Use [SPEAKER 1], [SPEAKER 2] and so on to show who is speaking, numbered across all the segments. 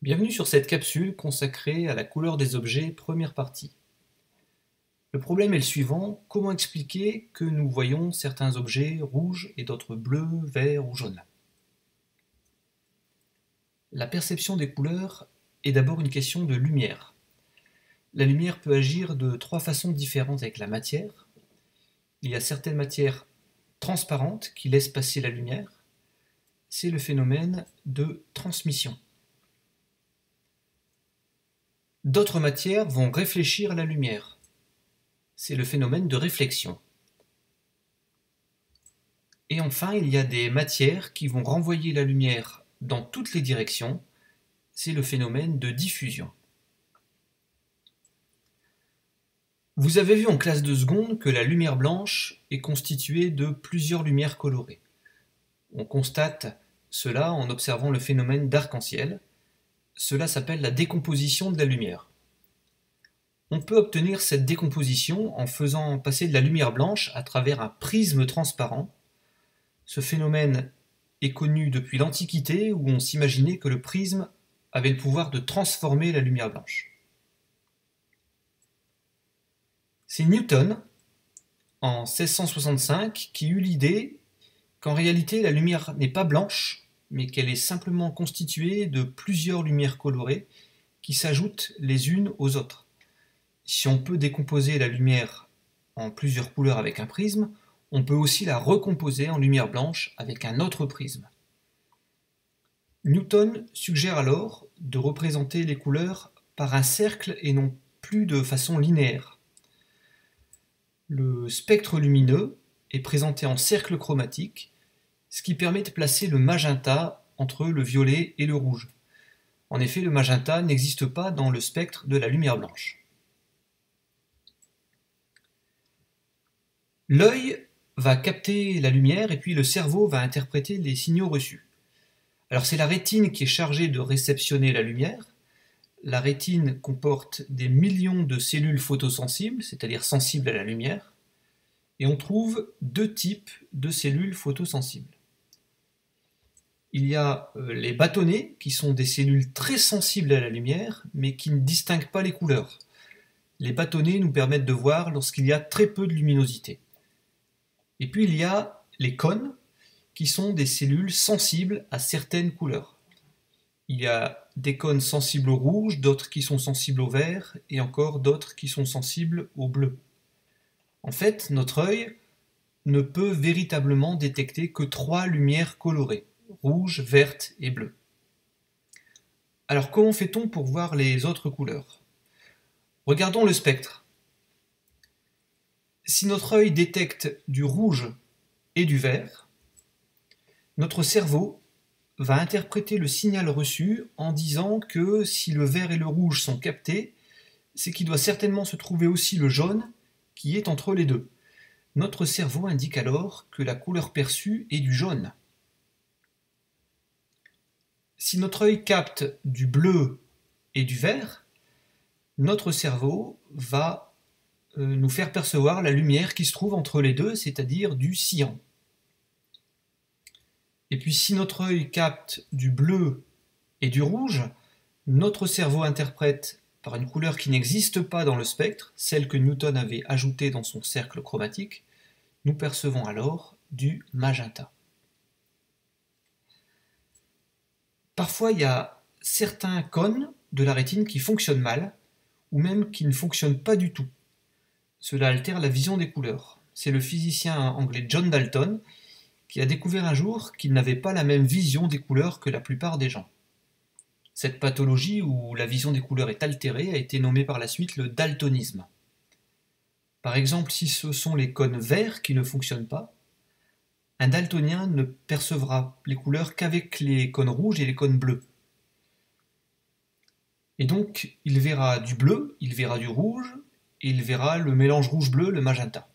[SPEAKER 1] Bienvenue sur cette capsule consacrée à la couleur des objets, première partie. Le problème est le suivant, comment expliquer que nous voyons certains objets rouges et d'autres bleus, verts ou jaunes? La perception des couleurs est d'abord une question de lumière. La lumière peut agir de trois façons différentes avec la matière. Il y a certaines matières transparentes qui laissent passer la lumière. C'est le phénomène de transmission. D'autres matières vont réfléchir la lumière. C'est le phénomène de réflexion. Et enfin, il y a des matières qui vont renvoyer la lumière dans toutes les directions. C'est le phénomène de diffusion. Vous avez vu en classe de seconde que la lumière blanche est constituée de plusieurs lumières colorées. On constate cela en observant le phénomène d'arc-en-ciel. Cela s'appelle la décomposition de la lumière. On peut obtenir cette décomposition en faisant passer de la lumière blanche à travers un prisme transparent. Ce phénomène est connu depuis l'Antiquité où on s'imaginait que le prisme avait le pouvoir de transformer la lumière blanche. C'est Newton, en 1665, qui eut l'idée qu'en réalité la lumière n'est pas blanche, mais qu'elle est simplement constituée de plusieurs lumières colorées qui s'ajoutent les unes aux autres. Si on peut décomposer la lumière en plusieurs couleurs avec un prisme, on peut aussi la recomposer en lumière blanche avec un autre prisme. Newton suggère alors de représenter les couleurs par un cercle et non plus de façon linéaire. Le spectre lumineux est présenté en cercle chromatique, ce qui permet de placer le magenta entre le violet et le rouge. En effet, le magenta n'existe pas dans le spectre de la lumière blanche. L'œil va capter la lumière et puis le cerveau va interpréter les signaux reçus. Alors c'est la rétine qui est chargée de réceptionner la lumière. La rétine comporte des millions de cellules photosensibles, c'est-à-dire sensibles à la lumière, et on trouve deux types de cellules photosensibles. Il y a les bâtonnets, qui sont des cellules très sensibles à la lumière, mais qui ne distinguent pas les couleurs. Les bâtonnets nous permettent de voir lorsqu'il y a très peu de luminosité. Et puis il y a les cônes, qui sont des cellules sensibles à certaines couleurs. Il y a des cônes sensibles au rouge, d'autres qui sont sensibles au vert, et encore d'autres qui sont sensibles au bleu. En fait, notre œil ne peut véritablement détecter que trois lumières colorées, rouge, verte et bleue. Alors comment fait-on pour voir les autres couleurs? Regardons le spectre. Si notre œil détecte du rouge et du vert, notre cerveau va interpréter le signal reçu en disant que si le vert et le rouge sont captés, c'est qu'il doit certainement se trouver aussi le jaune qui est entre les deux. Notre cerveau indique alors que la couleur perçue est du jaune. Si notre œil capte du bleu et du vert, notre cerveau va nous faire percevoir la lumière qui se trouve entre les deux, c'est-à-dire du cyan. Et puis si notre œil capte du bleu et du rouge, notre cerveau interprète par une couleur qui n'existe pas dans le spectre, celle que Newton avait ajoutée dans son cercle chromatique, nous percevons alors du magenta. Parfois, il y a certains cônes de la rétine qui fonctionnent mal, ou même qui ne fonctionnent pas du tout. Cela altère la vision des couleurs. C'est le physicien anglais John Dalton qui a découvert un jour qu'il n'avait pas la même vision des couleurs que la plupart des gens. Cette pathologie où la vision des couleurs est altérée a été nommée par la suite le daltonisme. Par exemple, si ce sont les cônes verts qui ne fonctionnent pas, un daltonien ne percevra les couleurs qu'avec les cônes rouges et les cônes bleus. Et donc, il verra du bleu, il verra du rouge, et il verra le mélange rouge-bleu, le magenta.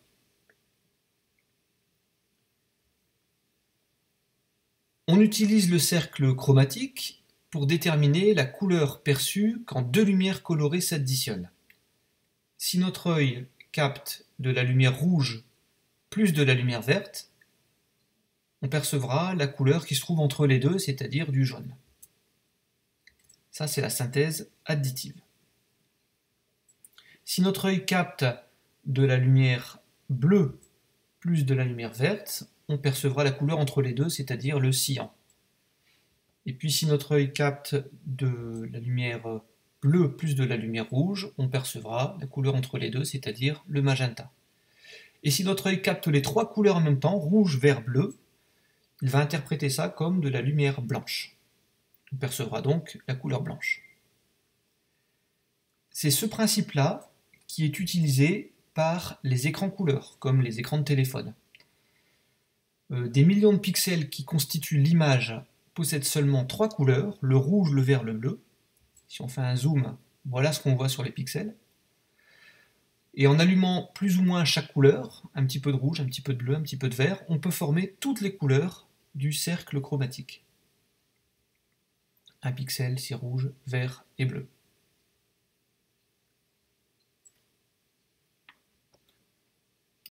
[SPEAKER 1] On utilise le cercle chromatique pour déterminer la couleur perçue quand deux lumières colorées s'additionnent. Si notre œil capte de la lumière rouge plus de la lumière verte, on percevra la couleur qui se trouve entre les deux, c'est-à-dire du jaune. Ça, c'est la synthèse additive. Si notre œil capte de la lumière bleue plus de la lumière verte, on percevra la couleur entre les deux, c'est-à-dire le cyan. Et puis si notre œil capte de la lumière bleue plus de la lumière rouge, on percevra la couleur entre les deux, c'est-à-dire le magenta. Et si notre œil capte les trois couleurs en même temps, rouge, vert, bleu, il va interpréter ça comme de la lumière blanche. On percevra donc la couleur blanche. C'est ce principe-là qui est utilisé par les écrans couleurs, comme les écrans de téléphone. Des millions de pixels qui constituent l'image possèdent seulement trois couleurs, le rouge, le vert, le bleu. Si on fait un zoom, voilà ce qu'on voit sur les pixels. Et en allumant plus ou moins chaque couleur, un petit peu de rouge, un petit peu de bleu, un petit peu de vert, on peut former toutes les couleurs du cercle chromatique. Un pixel, c'est rouge, vert et bleu.